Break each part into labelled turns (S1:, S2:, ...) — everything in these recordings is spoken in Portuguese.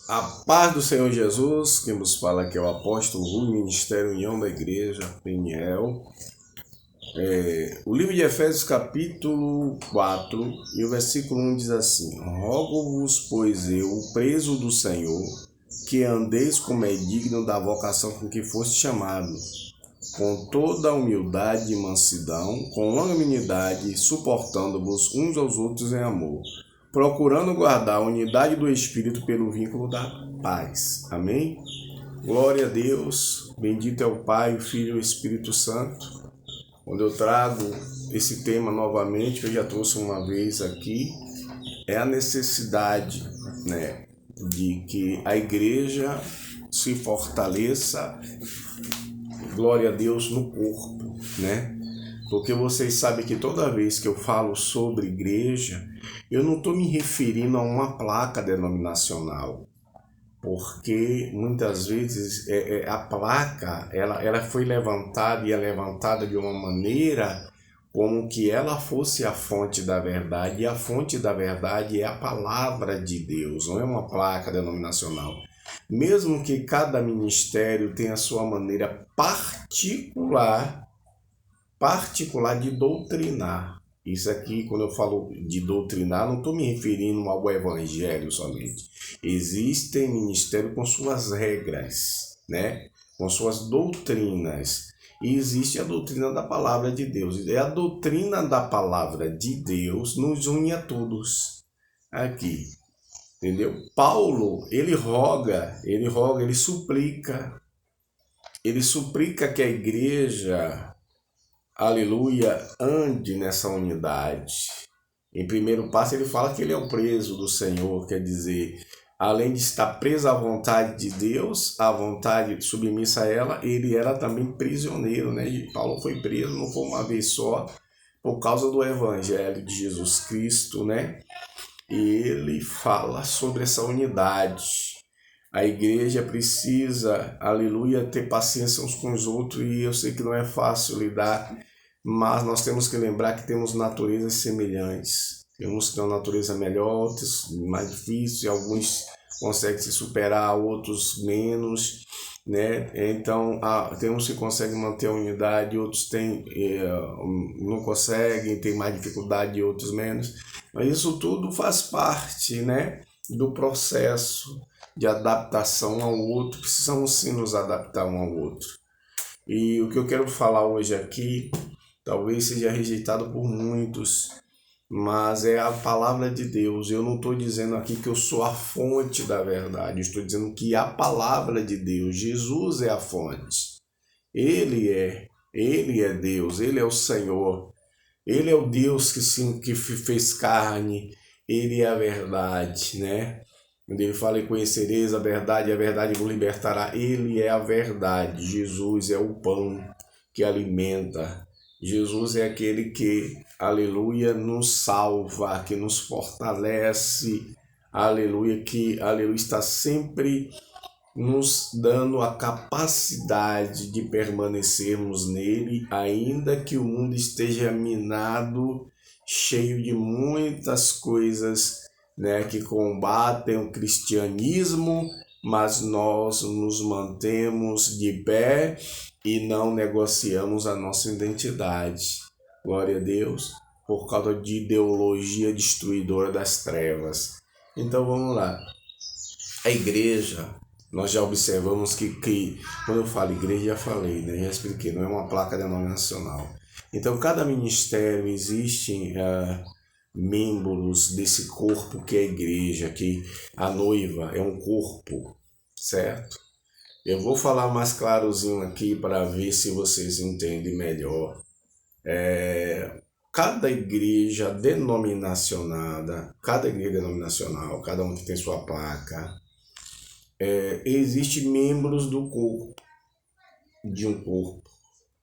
S1: A paz do Senhor Jesus, quem vos fala aqui é o apóstolo Rui, Ministério União da Igreja, Peniel. O livro de Efésios capítulo 4 e o versículo 1 diz assim: Rogo-vos, pois eu, preso do Senhor, que andeis como é digno da vocação com que foste chamados, com toda a humildade e mansidão, com longanimidade, suportando-vos uns aos outros em amor, procurando guardar a unidade do Espírito pelo vínculo da paz. Amém? Glória a Deus, bendito é o Pai, o Filho e o Espírito Santo. Quando eu trago esse tema novamente, que eu já trouxe uma vez aqui, é a necessidade, de que a igreja se fortaleça, glória a Deus, no corpo, Porque vocês sabem que toda vez que eu falo sobre igreja, eu não estou me referindo a uma placa denominacional, porque muitas vezes a placa ela foi levantada e é levantada de uma maneira como que ela fosse a fonte da verdade, e a fonte da verdade é a palavra de Deus, não é uma placa denominacional. Mesmo que cada ministério tenha a sua maneira particular de doutrinar. Isso aqui, quando eu falo de doutrinar, não estou me referindo ao evangelho somente. Existem ministérios com suas regras, com suas doutrinas. E existe a doutrina da palavra de Deus. E a doutrina da palavra de Deus nos une a todos aqui. Entendeu? Paulo, ele suplica que a igreja, aleluia, ande nessa unidade. Em primeiro passo ele fala que ele é o preso do Senhor, quer dizer, além de estar preso à vontade de Deus, à vontade submissa a ela, ele era também prisioneiro, E Paulo foi preso, não foi uma vez só, por causa do evangelho de Jesus Cristo, E ele fala sobre essa unidade. A igreja precisa, aleluia, ter paciência uns com os outros, e eu sei que não é fácil lidar, mas nós temos que lembrar que temos naturezas semelhantes. Temos que ter uma natureza melhor, outros mais difícil, alguns conseguem se superar, outros menos, Então, temos que conseguem manter a unidade, outros não conseguem, têm mais dificuldade, outros menos. Mas isso tudo faz parte, do processo de adaptação ao outro. Precisamos sim nos adaptar um ao outro. E o que eu quero falar hoje aqui, talvez seja rejeitado por muitos, mas é a palavra de Deus. Eu não estou dizendo aqui que eu sou a fonte da verdade, eu estou dizendo que a palavra de Deus, Jesus é a fonte. Ele é Deus, Ele é o Senhor, Ele é o Deus que fez carne, Ele é a verdade, Quando ele fala: e conhecereis a verdade vos libertará. Ele é a verdade. Jesus é o pão que alimenta. Jesus é aquele que, aleluia, nos salva, que nos fortalece, aleluia, que, aleluia, está sempre nos dando a capacidade de permanecermos nele, ainda que o mundo esteja minado, cheio de muitas coisas, que combatem o cristianismo, mas nós nos mantemos de pé e não negociamos a nossa identidade. Glória a Deus, por causa de ideologia destruidora das trevas. Então vamos lá. A igreja, nós já observamos que quando eu falo igreja, já falei, já expliquei, não é uma placa denominacional. Então cada ministério existe membros desse corpo que é a igreja, que a noiva é um corpo, certo? Eu vou falar mais clarozinho aqui para ver se vocês entendem melhor. Cada igreja denominacional, cada um que tem sua placa, existe membros do corpo, de um corpo,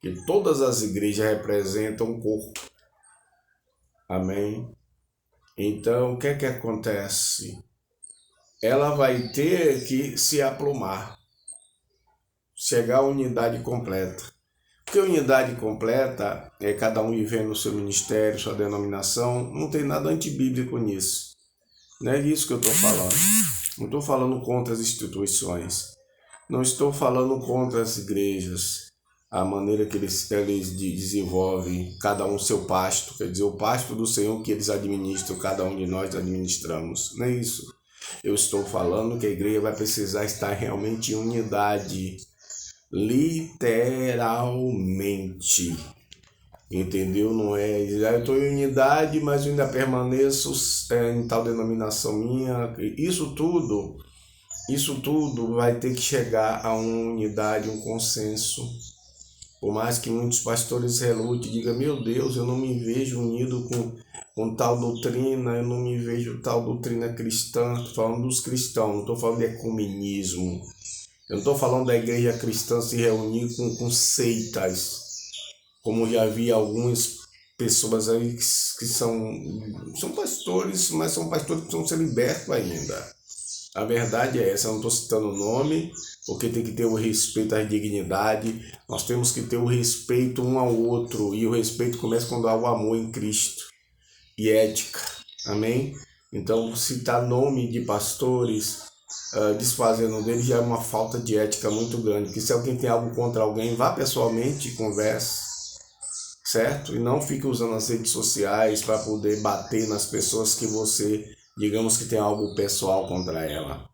S1: que todas as igrejas representam um corpo. Amém? Então, o que é que acontece? Ela vai ter que se aplumar, chegar à unidade completa. Porque unidade completa é cada um vivendo o seu ministério, sua denominação, não tem nada antibíblico nisso. Não é disso que eu estou falando. Não estou falando contra as instituições. Não estou falando contra as igrejas. A maneira que eles desenvolvem, cada um seu pasto. Quer dizer, o pasto do Senhor que eles administram, cada um de nós administramos. Não é isso. Eu estou falando que a igreja vai precisar estar realmente em unidade. Literalmente. Entendeu? Não é, eu estou em unidade, mas eu ainda permaneço em tal denominação minha. Isso tudo vai ter que chegar a uma unidade, um consenso. Por mais que muitos pastores relutem, digam, meu Deus, eu não me vejo unido com tal doutrina, eu não me vejo tal doutrina cristã. Estou falando dos cristãos, não estou falando de ecumenismo. Eu não estou falando da igreja cristã se reunir com seitas, como já vi algumas pessoas aí que são pastores, mas são pastores que precisam ser libertos ainda. A verdade é essa, eu não estou citando o nome, porque tem que ter o respeito à dignidade, nós temos que ter o respeito um ao outro, e o respeito começa quando há o amor em Cristo e ética, amém? Então, citar nome de pastores, desfazendo dele, já é uma falta de ética muito grande, porque se alguém tem algo contra alguém, vá pessoalmente e converse, certo? E não fique usando as redes sociais para poder bater nas pessoas que você, digamos que tem algo pessoal contra ela.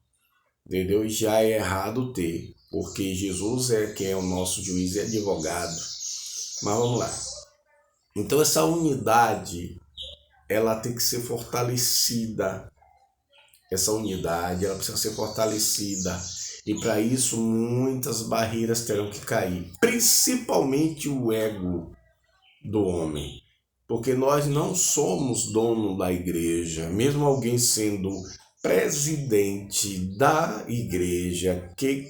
S1: Entendeu? E já é errado ter, porque Jesus é quem é o nosso juiz e advogado. Mas vamos lá. Então essa unidade, ela tem que ser fortalecida. Essa unidade, ela precisa ser fortalecida. E para isso muitas barreiras terão que cair. Principalmente o ego do homem. Porque nós não somos dono da igreja. Mesmo alguém sendo presidente da igreja que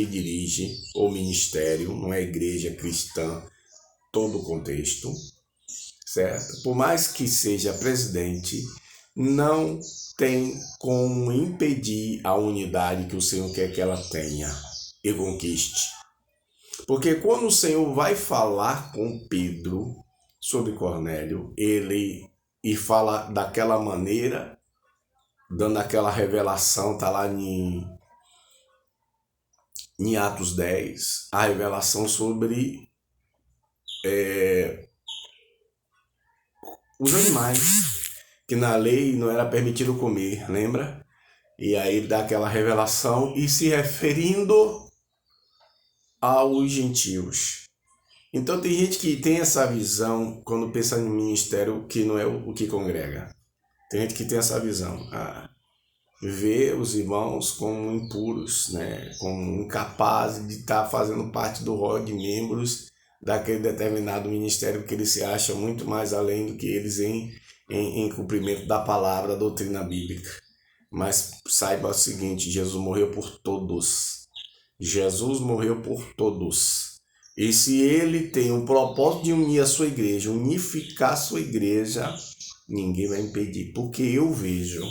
S1: dirige o ministério, não é igreja cristã, todo o contexto, certo? Por mais que seja presidente, não tem como impedir a unidade que o Senhor quer que ela tenha e conquiste. Porque quando o Senhor vai falar com Pedro sobre Cornélio, e fala daquela maneira, dando aquela revelação, tá lá em Atos 10, a revelação sobre os animais, que na lei não era permitido comer, lembra? E aí ele dá aquela revelação e se referindo aos gentios. Então tem gente que tem essa visão quando pensa em ministério que não é o que congrega. Tem gente que tem essa visão, vê os irmãos como impuros, né? Como incapazes de estar fazendo parte do rol de membros daquele determinado ministério, que eles se acham muito mais além do que eles em cumprimento da palavra, da doutrina bíblica. Mas saiba o seguinte, Jesus morreu por todos. Jesus morreu por todos. E se ele tem o propósito de unir a sua igreja, unificar a sua igreja, ninguém vai impedir. Porque eu vejo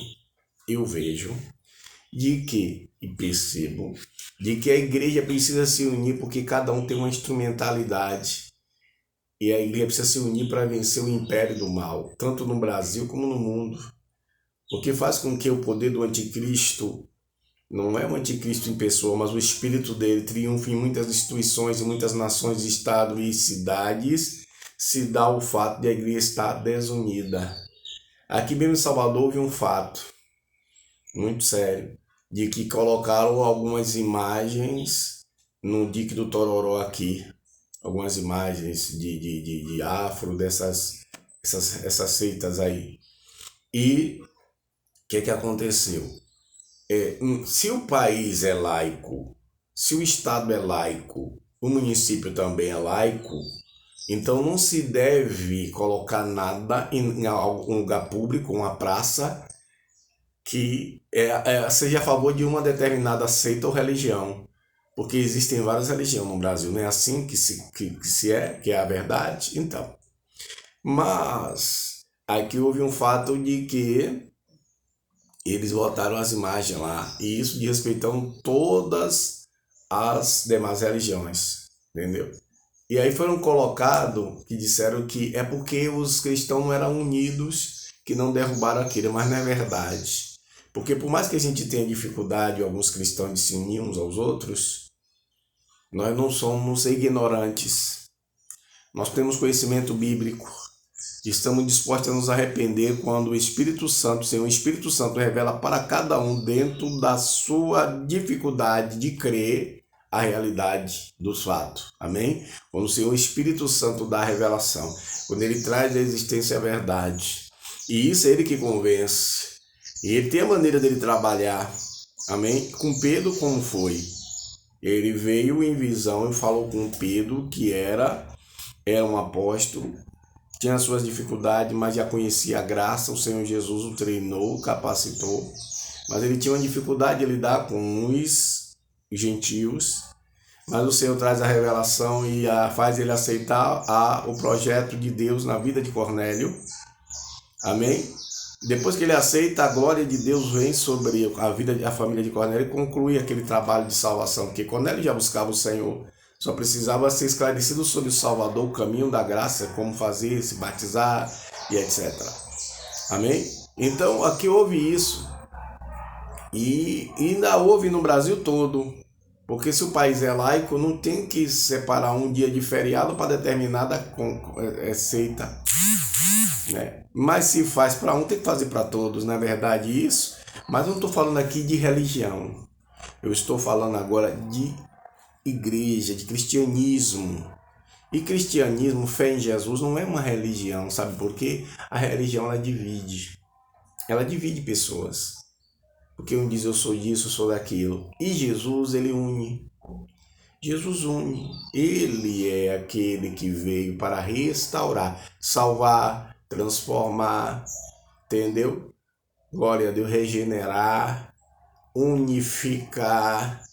S1: de que, e percebo, de que a igreja precisa se unir porque cada um tem uma instrumentalidade. E a igreja precisa se unir para vencer o império do mal, tanto no Brasil como no mundo. O que faz com que o poder do anticristo, não é o anticristo em pessoa, mas o espírito dele triunfe em muitas instituições, em muitas nações, estados e cidades, se dá o fato de a igreja estar desunida. Aqui mesmo em Salvador houve um fato muito sério, de que colocaram algumas imagens no dique do Tororó aqui, algumas imagens de afro, essas seitas aí. E o que aconteceu? Se o país é laico, se o estado é laico, o município também é laico, então não se deve colocar nada em algum lugar público, uma praça, que seja a favor de uma determinada seita ou religião. Porque existem várias religiões no Brasil, não é assim que é a verdade? Então, mas aqui houve um fato de que eles botaram as imagens lá, e isso desrespeitando todas as demais religiões, entendeu? E aí foram colocados que disseram que é porque os cristãos não eram unidos que não derrubaram aquilo, mas não é verdade. Porque por mais que a gente tenha dificuldade, alguns cristãos, de se unir uns aos outros, nós não somos ignorantes. Nós temos conhecimento bíblico. Estamos dispostos a nos arrepender quando o Espírito Santo, Senhor, o Espírito Santo revela para cada um, dentro da sua dificuldade de crer, a realidade dos fatos. Amém? Quando o Senhor, o Espírito Santo, dá a revelação, quando Ele traz à existência a verdade. E isso é Ele que convence. E Ele tem a maneira dele trabalhar. Amém? Com Pedro, como foi? Ele veio em visão e falou com Pedro, que era um apóstolo, tinha suas dificuldades, mas já conhecia a graça. O Senhor Jesus o treinou, o capacitou, mas ele tinha uma dificuldade de lidar com os gentios, mas o Senhor traz a revelação e faz ele aceitar o projeto de Deus na vida de Cornélio. Amém? Depois que ele aceita, a glória de Deus vem sobre a vida da família de Cornélio e conclui aquele trabalho de salvação, porque Cornélio já buscava o Senhor, só precisava ser esclarecido sobre o Salvador, o caminho da graça, como fazer, se batizar e etc. Amém? Então, aqui houve isso. E ainda houve no Brasil todo. Porque se o país é laico, não tem que separar um dia de feriado para determinada seita. Né? Mas se faz para um, tem que fazer para todos, não é verdade isso? Mas eu não estou falando aqui de religião. Eu estou falando agora de igreja, de cristianismo. E cristianismo, fé em Jesus, não é uma religião, sabe por quê? A religião, ela divide. Ela divide pessoas. Porque um diz eu sou disso, eu sou daquilo. E Jesus, ele une. Jesus une. Ele é aquele que veio para restaurar, salvar, transformar, entendeu? Glória a Deus, regenerar, unificar.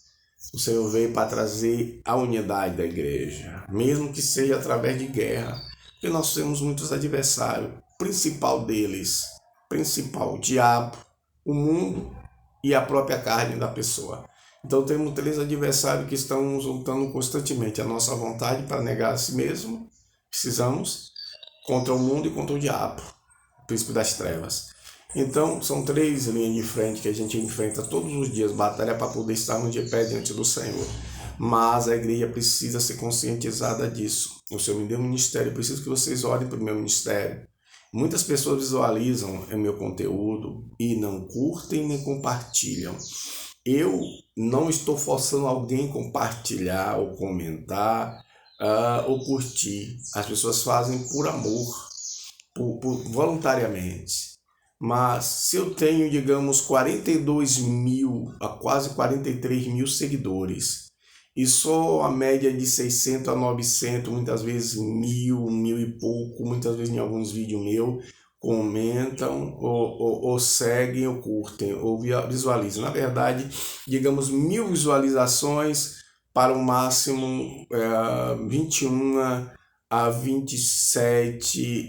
S1: O Senhor veio para trazer a unidade da igreja, mesmo que seja através de guerra, porque nós temos muitos adversários, principal deles, o diabo, o mundo e a própria carne da pessoa. Então temos 3 adversários que estão nos lutando constantemente, a nossa vontade para negar a si mesmo, precisamos, contra o mundo e contra o diabo, o príncipe das trevas. Então, são 3 linhas de frente que a gente enfrenta todos os dias, batalha para poder estarmos de pé diante do Senhor. Mas a igreja precisa ser conscientizada disso. O Senhor me deu um ministério, eu preciso que vocês orem para o meu ministério. Muitas pessoas visualizam o meu conteúdo e não curtem nem compartilham. Eu não estou forçando alguém a compartilhar ou comentar ou curtir. As pessoas fazem por amor, voluntariamente. Mas se eu tenho, digamos, 42 mil a quase 43 mil seguidores e só a média de 600 a 900, muitas vezes 1.000 e pouco, muitas vezes em alguns vídeos meus, comentam ou seguem ou curtem ou visualizam. Na verdade, digamos 1.000 visualizações para o máximo 21 a 27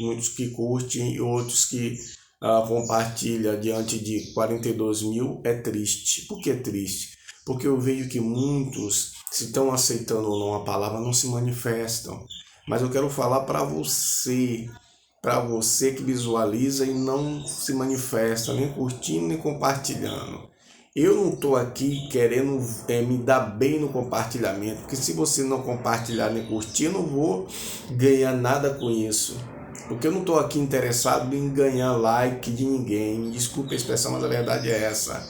S1: muitos que curtem e outros que compartilham diante de 42 mil. É triste. Por que é triste? Porque eu vejo que muitos, se estão aceitando ou não a palavra, não se manifestam. Mas eu quero falar para você que visualiza e não se manifesta, nem curtindo, nem compartilhando. Eu não estou aqui querendo me dar bem no compartilhamento, porque se você não compartilhar nem curtir, eu não vou ganhar nada com isso. Porque eu não estou aqui interessado em ganhar like de ninguém. Desculpa a expressão, mas a verdade é essa.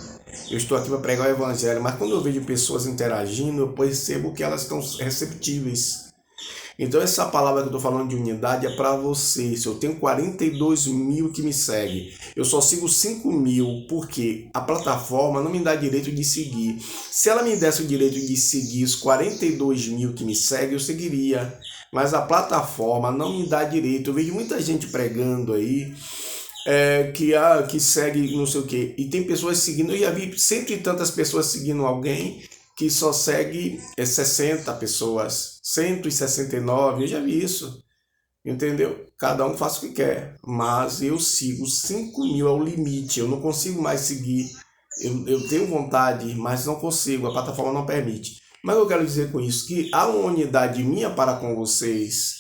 S1: Eu estou aqui para pregar o evangelho, mas quando eu vejo pessoas interagindo, eu percebo que elas estão receptíveis. Então essa palavra que eu estou falando de unidade é para você. Se eu tenho 42 mil que me seguem, eu só sigo 5 mil porque a plataforma não me dá direito de seguir. Se ela me desse o direito de seguir os 42 mil que me seguem, eu seguiria. Mas a plataforma não me dá direito. Eu vejo muita gente pregando aí, que segue não sei o que. E tem pessoas seguindo, eu já vi cento e tantas pessoas seguindo alguém que só segue 60 pessoas, 169, eu já vi isso, entendeu? Cada um faz o que quer, mas eu sigo 5 mil, é o limite, eu não consigo mais seguir, eu tenho vontade, mas não consigo, a plataforma não permite. Mas eu quero dizer com isso que há uma unidade minha para com vocês,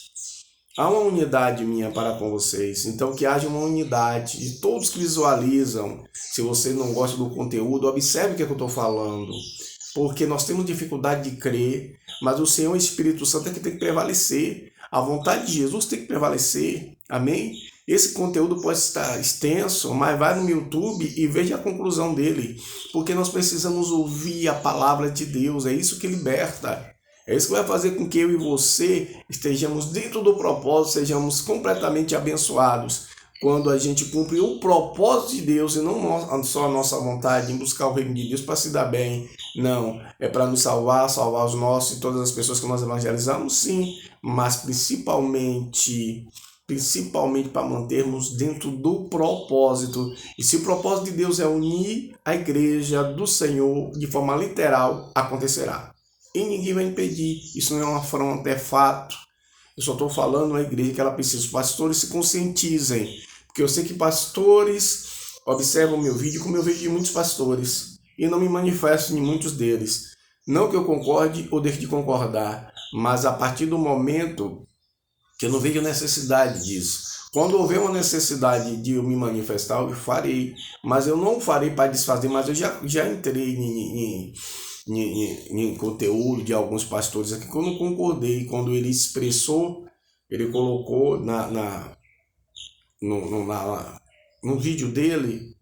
S1: Há uma unidade minha para com vocês. Então, que haja uma unidade de todos que visualizam. Se você não gosta do conteúdo, observe o que eu estou falando. Porque nós temos dificuldade de crer, mas o Senhor Espírito Santo é que tem que prevalecer. A vontade de Jesus tem que prevalecer. Amém? Esse conteúdo pode estar extenso, mas vai no YouTube e veja a conclusão dele. Porque nós precisamos ouvir a palavra de Deus. É isso que liberta. É isso que vai fazer com que eu e você estejamos dentro do propósito, sejamos completamente abençoados. Quando a gente cumpre o propósito de Deus e não só a nossa vontade em buscar o reino de Deus para se dar bem. Não, é para nos salvar, salvar os nossos e todas as pessoas que nós evangelizamos, sim. Mas principalmente para mantermos dentro do propósito. E se o propósito de Deus é unir a igreja do Senhor de forma literal, acontecerá. E ninguém vai impedir. Isso não é uma afronta, é fato. Eu só estou falando à igreja que ela precisa. Os pastores se conscientizem. Porque eu sei que pastores observam o meu vídeo como eu vejo de muitos pastores. E não me manifesto em muitos deles. Não que eu concorde ou deixe de concordar. Mas a partir do momento que eu não vejo necessidade disso. Quando houver uma necessidade de eu me manifestar, eu farei. Mas eu não farei para desfazer. Mas eu já entrei em conteúdo de alguns pastores aqui que eu não concordei. Quando ele expressou, ele colocou no vídeo dele,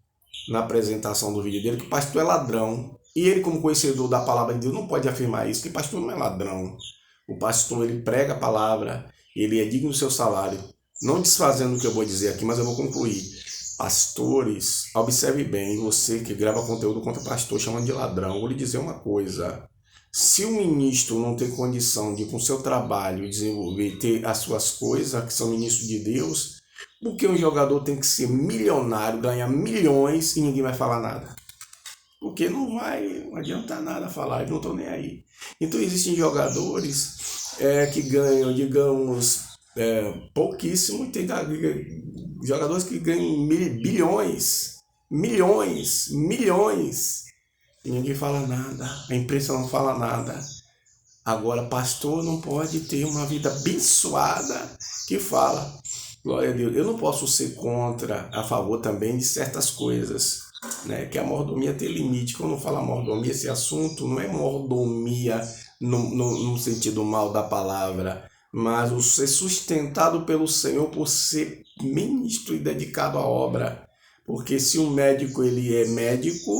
S1: na apresentação do vídeo dele, que o pastor é ladrão. E ele, como conhecedor da palavra de Deus, não pode afirmar isso, que o pastor não é ladrão. O pastor, ele prega a palavra, ele é digno do seu salário. Não desfazendo o que eu vou dizer aqui, mas eu vou concluir. Pastores, observe bem, você que grava conteúdo contra pastor chamando de ladrão, vou lhe dizer uma coisa. Se o ministro não tem condição de, com o seu trabalho, desenvolver, ter as suas coisas, que são ministros de Deus, por que um jogador tem que ser milionário, ganhar milhões e ninguém vai falar nada? Porque não adiantar nada falar, eles não estão nem aí. Então existem jogadores que ganham, digamos, pouquíssimo, e tem jogadores que ganham bilhões, milhões, e ninguém fala nada, a imprensa não fala nada. Agora, pastor não pode ter uma vida abençoada que fala. Glória a Deus. Eu não posso ser contra, a favor também de certas coisas, né? Que a mordomia tem limite. Quando eu falo mordomia, esse assunto não é mordomia no sentido mal da palavra, mas o ser sustentado pelo Senhor por ser ministro e dedicado à obra. Porque se um médico ele é médico,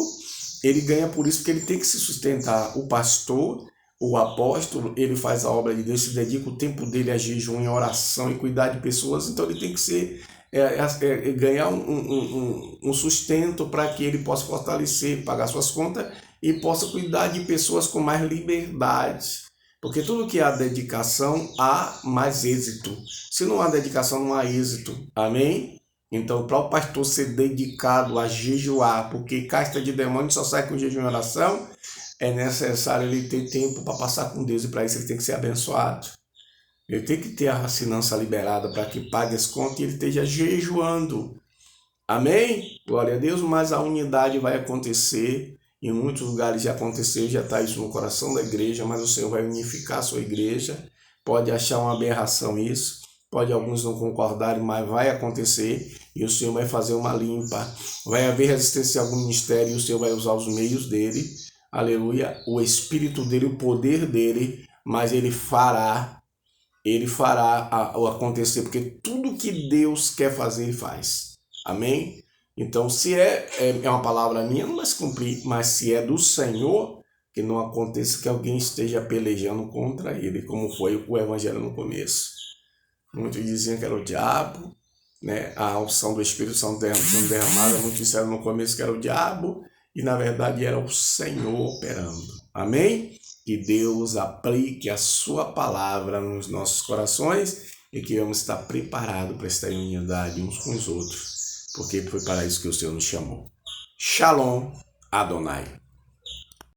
S1: ele ganha por isso, porque ele tem que se sustentar. O pastor, o apóstolo, ele faz a obra de Deus, se dedica o tempo dele a jejum, em oração e cuidar de pessoas, então ele tem que ser ganhar um sustento para que ele possa fortalecer, pagar suas contas e possa cuidar de pessoas com mais liberdade. Porque tudo que há dedicação, há mais êxito. Se não há dedicação, não há êxito. Amém? Então, para o pastor ser dedicado a jejuar, porque casta de demônio só sai com jejum e oração, é necessário ele ter tempo para passar com Deus, e para isso ele tem que ser abençoado. Ele tem que ter a finança liberada para que pague as contas e ele esteja jejuando. Amém? Glória a Deus, mas a unidade vai acontecer. Em muitos lugares já aconteceu, já está isso no coração da igreja, mas o Senhor vai unificar a sua igreja. Pode achar uma aberração isso, pode alguns não concordarem, mas vai acontecer e o Senhor vai fazer uma limpa. Vai haver resistência a algum ministério e o Senhor vai usar os meios dele, aleluia, o Espírito dele, o poder dele, mas ele fará acontecer, porque tudo que Deus quer fazer, ele faz. Amém? Então, se é uma palavra minha, não vai se cumprir, mas se é do Senhor, que não aconteça que alguém esteja pelejando contra ele, como foi o evangelho no começo. Muitos diziam que era o diabo, né? A unção do Espírito Santo sendo derramada, muitos disseram no começo que era o diabo, e na verdade era o Senhor operando. Amém? Que Deus aplique a sua palavra nos nossos corações e que vamos estar preparados para estar em unidade uns com os outros, porque foi para isso que o Senhor nos chamou. Shalom Adonai.